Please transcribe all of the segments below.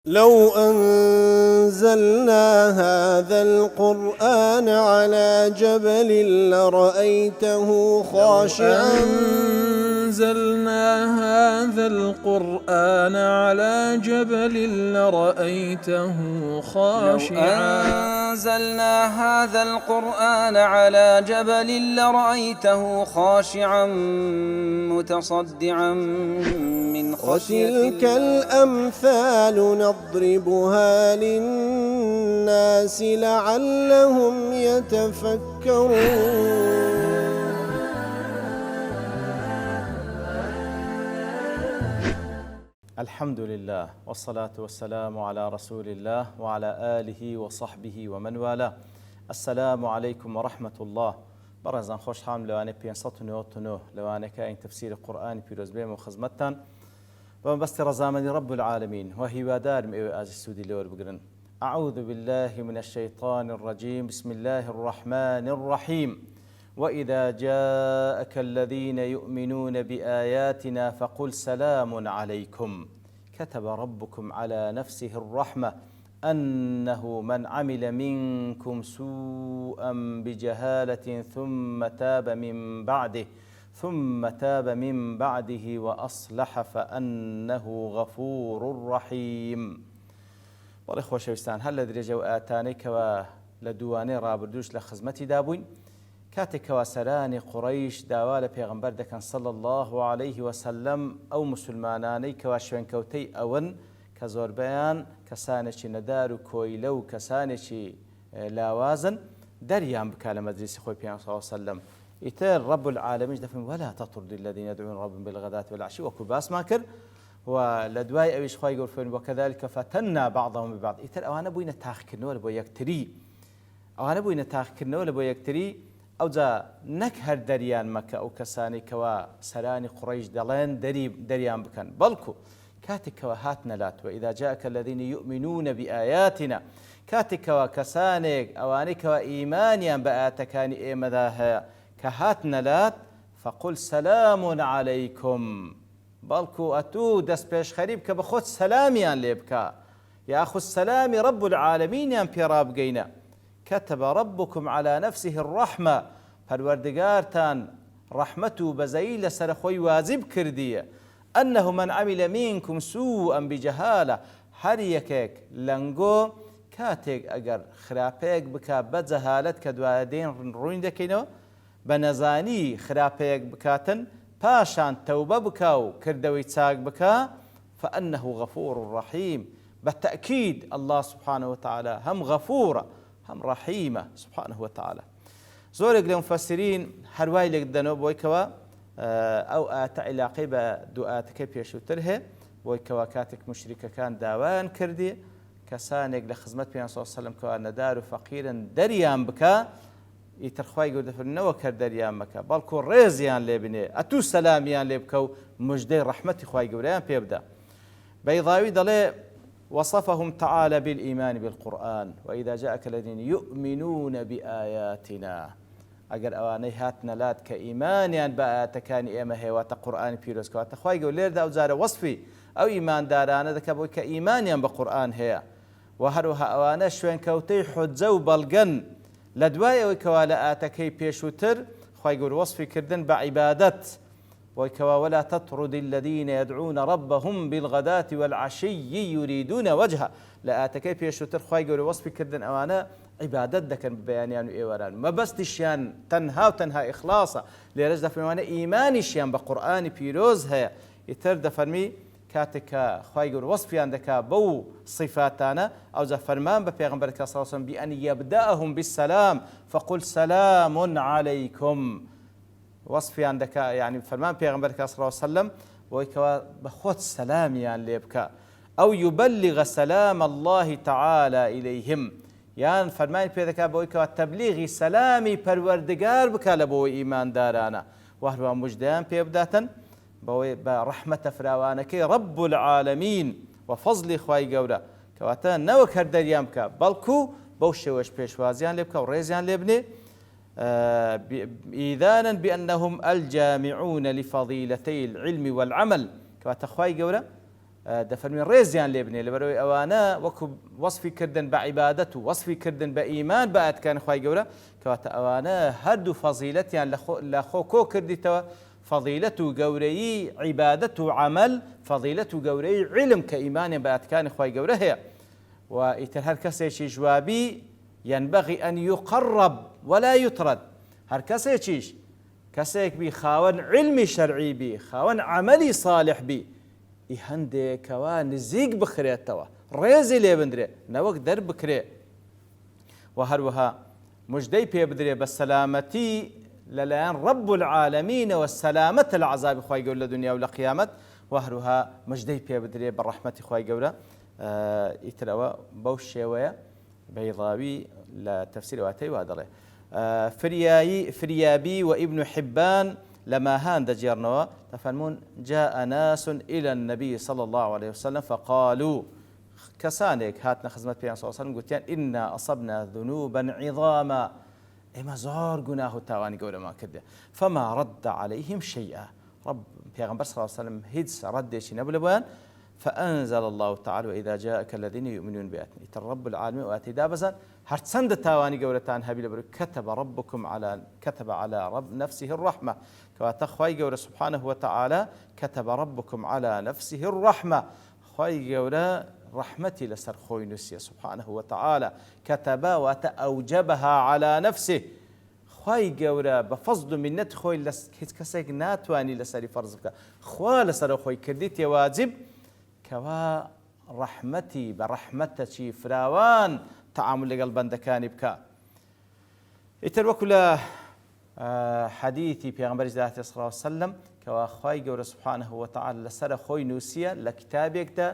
لو أنزلنا هذا القرآن على جبل لرأيته خاشعا أنزلنا هذا القرآن على جبل لرأيته خاشعا أنزلنا هذا القرآن على جبل لرأيته خاشعا متصدعا من خشية وتلك الأمثال نضربها للناس لعلهم يتفكرون. الحمد لله والصلاة والسلام على رسول الله وعلى آله وصحبه ومن والاه. السلام عليكم ورحمة الله. برزان خوش حام لوانه 599 لوانه كاين تفسير القرآن في رزبهم وخزمتان ومبست رزامني رب العالمين وهي ودار مئو آز السودي لور بقرن. أعوذ بالله من الشيطان الرجيم. بسم الله الرحمن الرحيم. وإذا جاءك الذين يؤمنون بآياتنا فقل سلام عليكم كتب ربكم على نفسه الرحمة أنه من عمل منكم سوءا بجهالة ثم تاب من بعده وأصلح فأنه غفور رحيم. والإخوة شوستان هل لدرجة وآتانيك ولدواني رابردوش لخزمتي دابوين کاتێکەوە سەرانی قوڕەیش داوا لە پێغەمبەر دەکەن صلی الله عليه وسلم ئەو مسلمانانەی کەوا شوێنکەوتەی ئەون کە زۆربەیان کەسانێکی نەدار و کۆیلە و کەسانێکی لاوازن دەریان بکا لە مەجلیسی خۆی پێغەمبەر صلی الله عليه وسلم. ئیتر رب العالمینش دەفەرمێ ولا تطرد الذين يدعون ربهم بالغداة والعشي وەکو باسمان کرد و لە دوای ئەویش خوای گەورە فەرمێ وكذلك فتنا بعضهم ببعض. ئیتر ئەوانە بووینە تاقیکردنەوە لە بۆ یەکتری ئەو جا نەک هەر دەریان مەکە ئەو کەسانی کەوا سەرانی قوڕەیش دەڵێن دەریان بکەن بەڵکو کاتێکەوە هاتنەلات وإذا جاءك الذين يؤمنون بآياتنا کاتێکەوە کەسانێک ئەوانەی کەوا ئیمانیان بە ئاەتەکانی ئێمەدا هەیە کە هاتنەلات فقل سلام عليكم بەڵکو ئەتوو دەست پێشخەری بکە بە خۆت سەلامیان لێ بکە یاخود سەلامی رب العالمینیان پێڕا بگەینە. كتب ربكم على نفسه الرحمة پروردگارتان رحمة بزەیی لەسەر خۆی واجب کردیە أنه من عمل منكم سوءا بجهالة هەر یەکێک لەنگۆ کاتێک ئەگەر خراپەیەک بکات بە جەهالەت کە دوایە دێن ڕووین دەکەینەوە بە نەزانی خراپەیەک بکاتن پاشان تەوبە بکا و کردەوەی چاک بکا فأنه غفور رحيم. بالتأكيد الله سبحانه وتعالى هم غفورة هم رحيمة سبحانه وتعالى. زۆرێک لە مفسرین هەروای لێک دەنەوە بۆی کەوە ئەو ئاتە عیلاقەی بە دوو ئاتەکەی پێشووتر هەیە بۆی کەوە کاتێک مشریکەکان داوایان کردی کەسانێک لە خزمەت پێغەمبەر صلی الله علیه وسلم کەوا نەدار و فەقیرن دەریان بکە ئیتر خوای گەورە دەفەرمێ کە دەریان مەکە بەڵکو ڕێزیان لێ بنێ ئەتوو سەلامیان لێ بکە و موژدەی ڕەحمەتی خوای گەورەیان پێ بدە. بەیضاوی دەڵێ وصفهم تعالى بالإيمان بالقرآن وإذا جاءك الذين يؤمنون بآياتنا أجر أواني هاتنا لات كإيمانيان بآياتكان إيما هي واتقرآن بيروس كواتا خواهي قول لير دا وزار وصفي أو إيمان دارانا دكابوي كإيمانيان بقرآن هي وهروها أوانا شوين كوتي حجو بلغن لدواي وكوالا آتكي بيشوتر خواهي قول وصفي كردن بعبادت وكوا ولا تطرد الذين يدعون ربهم بالغداة والعشي يريدون وجهه لا أتكي بيشوتر خواي قولي وصفي كردن أوانا عبادت دكن ببيانيان وإيواران ما بس تشيان تنها إخلاصا لرجل فرمانا إيماني شيان بقرآن بيروز هيا يترد فرمي كاتك خواي قولي وصفي عندك بو صفاتانا أو زفرمان ببيغمبرك صلى الله عليه وسلم بأن يبدأهم بالسلام فقل سلام عليكم. وصفي عندك يعني فرمان پیغمبر صلى الله عليه وسلم ويكوا بخوت سلام يعني ليبكا أو يبلغ سلام الله تعالى إليهم يعني فرمان پیغمبر بويكوا تبليغ سلامي پروردگار بكا لبو إيمان دارانا وهو مجدان بيبداتا بوي برحمة فراوانك رب العالمين وفضل خواي قورا كواتا نوك هردر يامكا بلكو بوشوش پیشوازيان ليبكا وريزيان ليبني إذانا بأنهم الجامعون لفضيلتي العلم والعمل كما تخواي قولا دەفەرمێن ڕێزیان لێ بنێ لەبەرەوەی ئەوانە وەکو وەصفی کردن بە عیبادەت و وەصفی کردن بە ئیمان بە ئاەتەکانی خوای گەورە کەواتە ئەوانە هەردوو فەزیلەتیان لە خۆ کۆ کردیتەوە فەضیلەت و گەورەیی عیبادەت و عەمەل فەضیلەت و گەورەیی عیلم کە ئیمانیان بە ئاەتەکانی خوای گەورە هەیە و ئیتر هەر کەسێکی جوابی ينبغي أن يقرب ولا يطرد هەر کەسێکیش کەسێک بی خاوەن علمی شەرعی بی خاوەن عەمەلی صالح بی ئی هەندێکەوە نزیک بخرێتەوە ڕێزی لێ بندرێ نەوەک دەربکرێ و هەروەها مژدەی پێ بدرێ بە سەلامەتی لەلایەن رب العالمینەوە سەلامەتە لە عەزابی خوای گەورە لە دنیا و لە قیامەت و هەروەها مژدەی پێ بدرێ بە ڕەحمەتی خوای گەورە ئیترەوە بەو شێوەیە بەیضاوی لە تەفسیر واتەی وا دەڵێ فریابی و ابن حبان لما هان دەجێڕنەوە دەفەرمون جاء ناس إلى النبي صلى الله عليه وسلم فقالوا كسانێک هاتنە خزمەت پێیان صلی الله عليه وسلم گوتیان إنا أصبنا ذنوبا عظاما ئێمە زۆر گوناه و تاوانی گەورەمان کردێ فما رد عليهم شيئا پێغەمبەر صلی الله عليه وسلم هیچ ڕەدێکی نەبوو لە بۆیان فأنزل الله تعالى وإذا جاءك الذين يؤمنون بآياتنا رب العالمين وآتي دابزان هرتسند تاواني قولتان هبي لبرو كتب على رب نفسه الرحمة كواتخوي قول سبحانه وتعالى كتب ربكم على نفسه الرحمة خوي قول رحمتي لسر خوي نسي سبحانه وتعالى كتب وتأوجبها على نفسه خوي قول بفضل منت خوي هيت كسيك ناتواني لسري فرزك خوا لسر خوي كرديت واجب كوا رحمتي برحمتي فراوان تعامل لەگەڵ بەندەکانی بکە ئیتر وەکو لە حەدیثی پێغەمبەری صلی الله عليه وسلم کەوا خوای گەورە سبحانه وتعالى لەسەر خۆی نووسیە لە کتابێکدا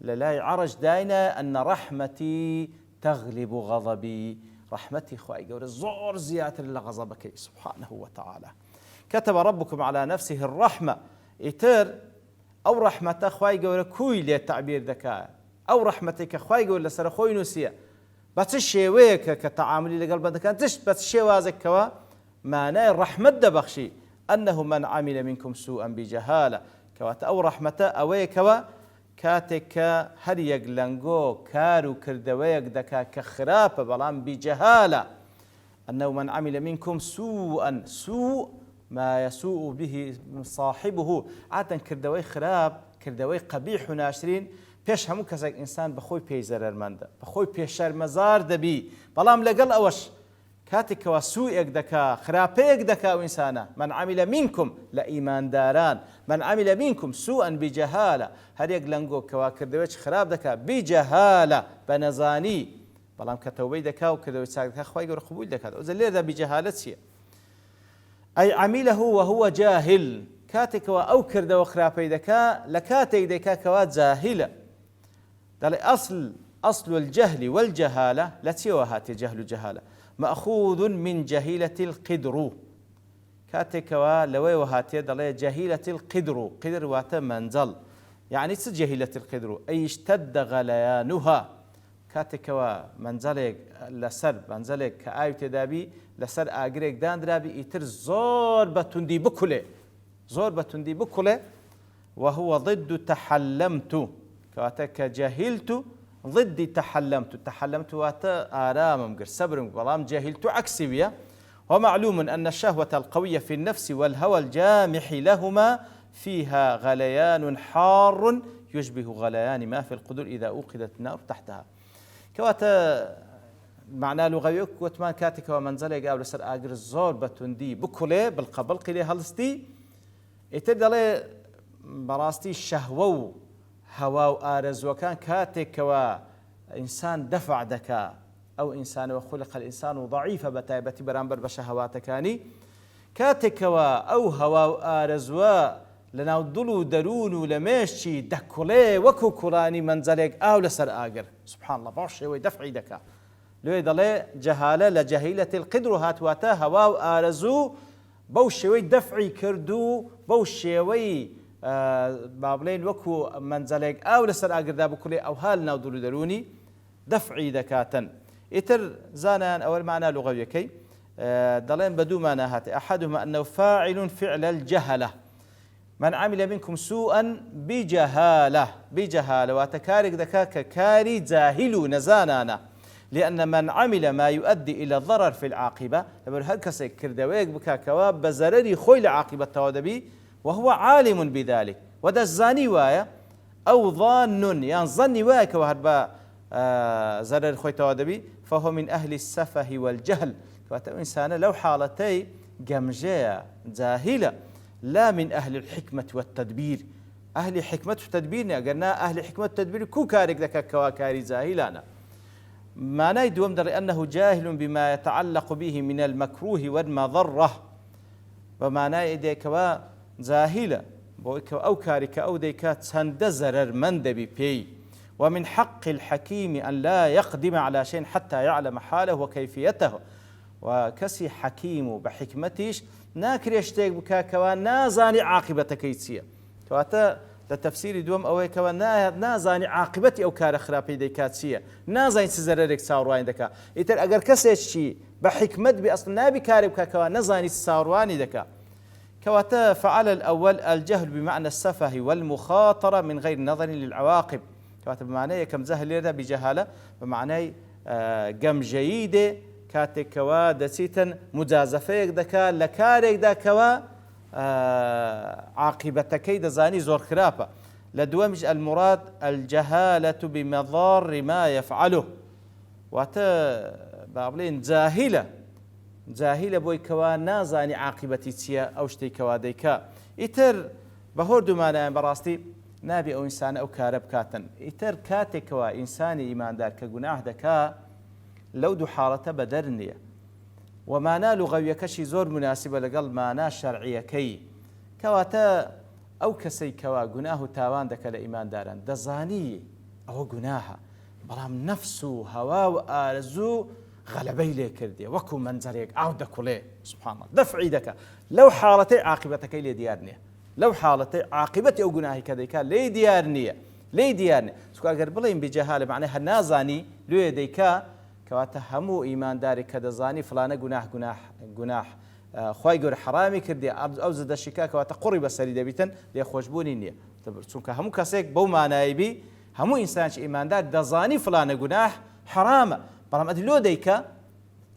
لە لای عەرش داینە أن رحمتي تغلب غضبي رحمتي خوای گەورە زۆر زیاتر لە غەزەبەکەی سبحانه وتعالى كتب ربكم على نفسه الرحمة ئیتر ئەو ڕەحمەتە خوای گەورە کوی لێ تعبیر دەکات ئەو ڕەحمەتێک کە خوای گەورە لەسەر خۆی نووسیە بە چ شێوەیەکە کە تەعاملی لەگەڵ بەندەکان بە چ شێوازێکەوە مانای ڕەحمەت دەبەخشی أنه من عمل منكم سوءا بجهالة کەواتە ئەو ڕەحمەتە ئەوەیەکەوە کاتێک کە هەر یەک لەنگۆ کار و کردەوەیەک دەکات کە خراپە بەڵام بجهالة أنه من عمل منكم سوءا سوء ما يسوء به صاحبه عادة کردەوەی خراپ کردەوەی قەبیح و ناشرین پێش هەموو کەسێک ئینسان بەخۆی پێی زەرەرمەندە بەخۆی پێشەرمەزار دەبی بەڵام لەگەڵ ئەوەش کاتێکەوە سوئێک دەکا خراپەیەک دەکا و ئینسانە من عمل منكم لە ئیمانداران من عمل منكم سوءا بجهالة هەر یەک لەنگۆ کەوا کردەوەی خراپ دەکا بجهالة بە نەزانی بەڵام کە تەوبەی دەکا و کردەوەی چاک دەکا خوای گەورە قبول دەکات ئەوجا لێرەدا بجهالە چییە أي عمله وهو جاهل كاتك أو كرد وخرابي دكا لكاتك دكا كوات جاهلة دل أصل الجهل والجهالة لا تيوهات جهل وجهالة مأخوذ من جهيلة القدر كاتك لوي وهات دل جهيلة القدر قدر وات منزل يعني جهيلة القدر أي اشتد غليانها كاتك منزلك لسر منزلك كآية تدابي لسر ئاگرێک دانرابی ئیتر زۆر بەتوندی بکولێ وهو ضد تحلمت کەواتە کە جەهیلت ضد تحلمت واتە ئارامم کرد سەبرم بەڵام جەهیلت عەکسی ویە ومعلوم أن الشهوة القوية في النفس والهوى الجامح لهما فيها غليان حار يشبه غليان ما في القدور إذا أوقدت النار تحتها كەواتە معنى لغوي وتمان كاتك ومنزلك أو لسر آجر الزور بتندي بكله بالقبل قلي هالستي يتبدأ براستي شهوة هوا وآرز وكان كاتك وإنسان دفع دكا أو إنسان وخلق الإنسان ضعيف بتايبتي برامبر بشهواتكاني كاتك أو هوا وآرز لنا ضلو درون لمشي دكله وكو كراني منزلك أو لسر آجر سبحان الله بعشي ويدفع دكا لێ دەڵێ جەهالە لە جەهیلەتی القدر هاتواتە هەوا و ئارەزوو بەو شێوەی دەفعی کرد و بەو شێوەی با بڵێن وەکو منزەلێک ئاو لەسەر ئاگردا بکولێ ئەو هەل ناو دڵ و دەرونی دەفعی دەکاتن ئیتر زانیان ئەوە معنى لغەویەکەی دەڵێن بە دوو معنى هاتێ ئەحەدهما ئەنەو فاعل فعل الجەهلة من عمل منكم سوءا بجهالة واتكارك دكاك كاري جاهل نزانانا لأن من عمل ما يؤدي إلى الضرر في العاقبة لبر هر كسي كردويك بكا كواب بزرري خويل عاقبة تودبي وهو عالم بذلك ودا الزاني وايا أو ظان يعني ظني وايا كوهربا زرر خوي تودبي فهو من أهل السفه والجهل كواتا إنسان لو حالتي جمجية جاهلة لا من أهل الحكمة والتدبير أهل حكمة والتدبير قلنا أهل حكمة والتدبير كو كارك ذكا كواكاري جاهلانا معناه دوم در أنه جاهل بما يتعلق به من المكروه والمضرة ومعناه إذا كوا جاهلة أو كارك أو ديكا تندزرر من دبي بي ومن حق الحكيم أن لا يقدم على شيء حتى يعلم حاله وكيفيته وكسي حكيم بحكمتيش ناكر يشتيك بكا كوا نازاني عاقبة كيتسية كواتا لتفسير دوم أوي كوا نازاني عاقبتي أو كار خرابي ديكاتسية نازاني سزررك ساورواني دكا إتر أجر كسي شي بحكمت بأصل نابي كاري بكا كوا نازاني ساورواني دكا كواتا فعل الأول الجهل بمعنى السفه والمخاطرة من غير نظر للعواقب كواتا بمعنى كم زهل يرد بجهالة بمعنى قم جيدة كاتك كوا دسيتا مجازفيك دكا لكاريك دا كوا عاقبتكي دزاني زور خرافة لدومج المراد الجهالة بمضار ما يفعله واتا بابلين جاهلة بوي كوا نازاني عاقبتي تسيا أو شتي كوا ديكا إتر بهردو مانا براستي نابي أو إنسان أو كارب كاتن إتر كاتك كوا إنساني إيمان دار كقناح دكا لو دو حالة بدرنية وما لغوية كشي زور مناسبة لقل مانا شرعية كي كواتا أو كسي كوا قناه تاوان دك لإيمان داران دزاني أو قناها برام نفسه هوا وآرزو غلبي لي كردي وكو منزريك أو دكو لي سبحان الله دفعي دكا لو حالتي عاقبتك لي ديارنية لو حالتي عاقبتي أو قناهي كذيكا لي ديارنية سكو أقر بلين بجهالة معناها نازاني لو ديكا كواتا همو إيمان داري كدزاني فلانا قناح خواهي قول حرامي كردي أو زد الشكاك كواتا قرب السريدة بيتن لي خوشبوني نية سونك همو كاسيك بو معنايبي همو إنسانش إيمان دار دزاني فلانا قناح حرامة برام أدلو ديكا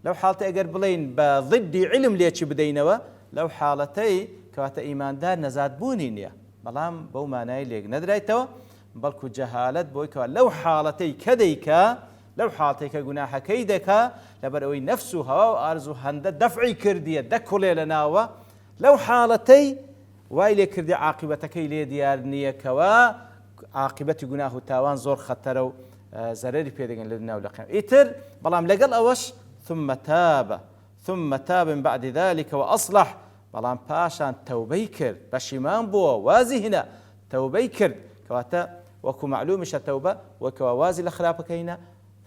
لو حالتي أقر بلين بضد علم ليتش بدينوا لو حالتي كواتا إيمان دار نزاد بوني نية برام بو معناي ليك ندرايتوا بلكو جهالت بوي كوا لو حالتي كديكا لو حالتك جناح كيدك لبروي نفسه هوا وارزو هند دفعي كردية دكولي لناوا لو حالتي وايلي كردي عاقبتك لي ديار نية كوا عاقبة جناه تاوان زور خطروا زرري بيدين لنا ولقيم إتر بلام لقل أوش ثم تاب من بعد ذلك وأصلح بلام باشان توبيكر بشيمان بو وازي هنا توبيكر كواتا وكو معلومش التوبة وكو وازي الأخراب كينا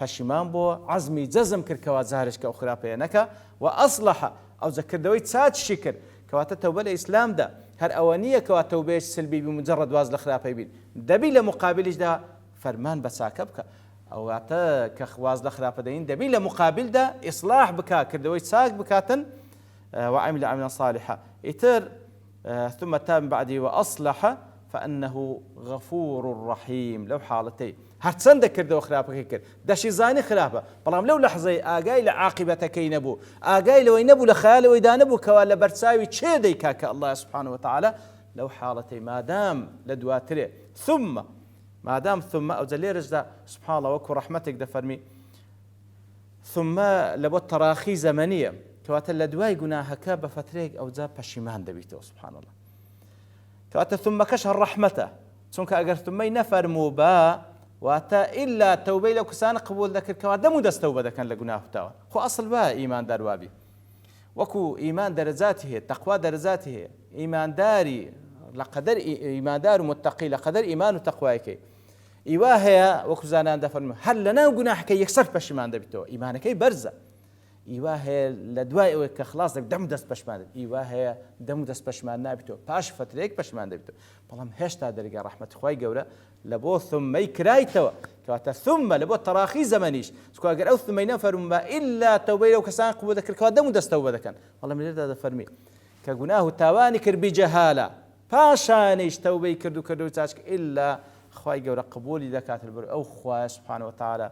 فشمان بو عزمي جزم كر كوا زارش كأخرابي نكا وأصلح أو ذكر دويت سات شكر كواتا توبة الإسلام ده هر أوانية كوا توبيش سلبي بمجرد واز الأخرابي بين دبي لمقابلش ده فرمان بساكبك أو عتا كخواز الأخرابي دين دبي لمقابل ده إصلاح بكا كردويت ساك بكاتن وعمل عملا صالحا إتر ثم تاب بعدي وأصلح فأنه غفور رحيم لو حالتي هرتسندك كردو خرابك كر دشي زاني خرابه بلام لو لحظه اقاي لعاقبتك ينبو اقاي لو ينبو لخاله ويدانبو كوالا برساوي تشيدي كاك الله سبحانه وتعالى لو حالتي ما دام لدواتره ثم او زلي رجدا سبحان الله وكو رحمتك دفرمي ثم لبو تراخي زمنيه كواتا لدواي قناهك بفتريك او زاب بشيمان دبيتو سبحان الله كواتا ثم كشهر رحمته سونك اگر ثم نفرمو با واتا إلا توبة لو كسان قبول ذكر كوا دمو دست توبة كان لجناه تاوان خو أصل بها إيمان دار وابي وكو إيمان درجاته تقوى درجاته إيمان داري لقدر إيمان دار متقي لقدر إيمان وتقواك إيواها وكو زانان دفن هل لنا جناح كي يكسر بشمان دبتو إيمانك برزة إيواها لدواء وكخلاص دم دست بشمان إيواها دم دست بشمان نابتو باش فتريك بشمان دبتو بلام هشتا درجة رحمة خوي جورا لبو ثم يكرايتوا كواتا ثم لبو تراخي زمنيش سكو اگر او ثم ينفر ما الا توبه لو كسان قبو ذكر كوا دم دست توبه كان والله من هذا فرمي كغناه تاواني كر بجهاله پاشانیش تەوبەی کرد و کردەوە چاچک ئیلا خوای گەورە قبولی دەکات بەر ئەو خوای سبحانه وتعالى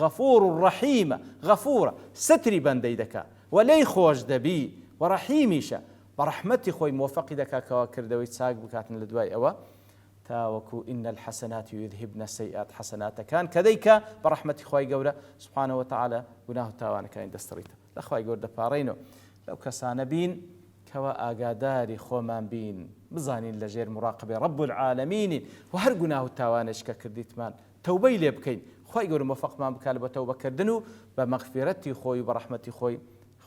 غەفور و ڕەحیمە غەفورە ستری بەندەی دەکات و لێی خۆش دەبی و ڕەحیمیشە بە ڕەحمەتی خۆی مۆفەقی دەکاتکەوە کردەوەی چاک بکاتن لە دوای ئەوە تاوەکو ئین الحەسەنات یذهبن السەیئات حەسەناتەکان کە دەیکە بە ڕەحمەتی خوای گەورە سبحانه وتعالى گوناه و تاوانەکانی دەستڕیتە لە خوای گەورە دەپاڕێنەوە لەو کەسانە بین کەوا ئاگاداری خۆمان بین بزانین لەژێر مراقبەی رب العالمینین و هەر گوناه و تاوانش کە کردیتمان تەوبەی لێ بکەین خوای گەورە مۆفەقمان بکات بە تەوبەکردن و بە مەغفیرەتی خۆی و بە ڕەحمەتی خۆی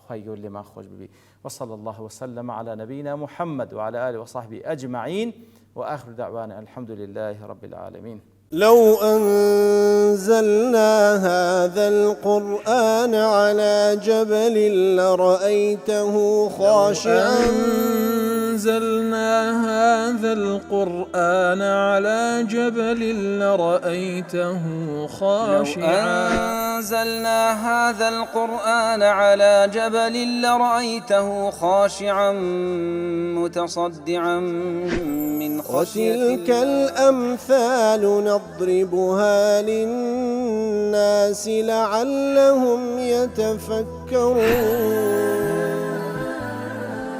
خوای گەورە لێمان خۆش ببی وصلى الله وسلم على نبينا محمد وعلى آله وصحبه أجمعين وآخر دعوانا الحمد لله رب العالمين. لو أنزلنا هذا القرآن على جبل لرأيته خاشعا أنزلنا هذا القرآن على جبل لرأيته خاشعا أنزلنا هذا القرآن على جبل لرأيته خاشعا متصدعا من خشية وتلك الأمثال نضربها للناس لعلهم يتفكرون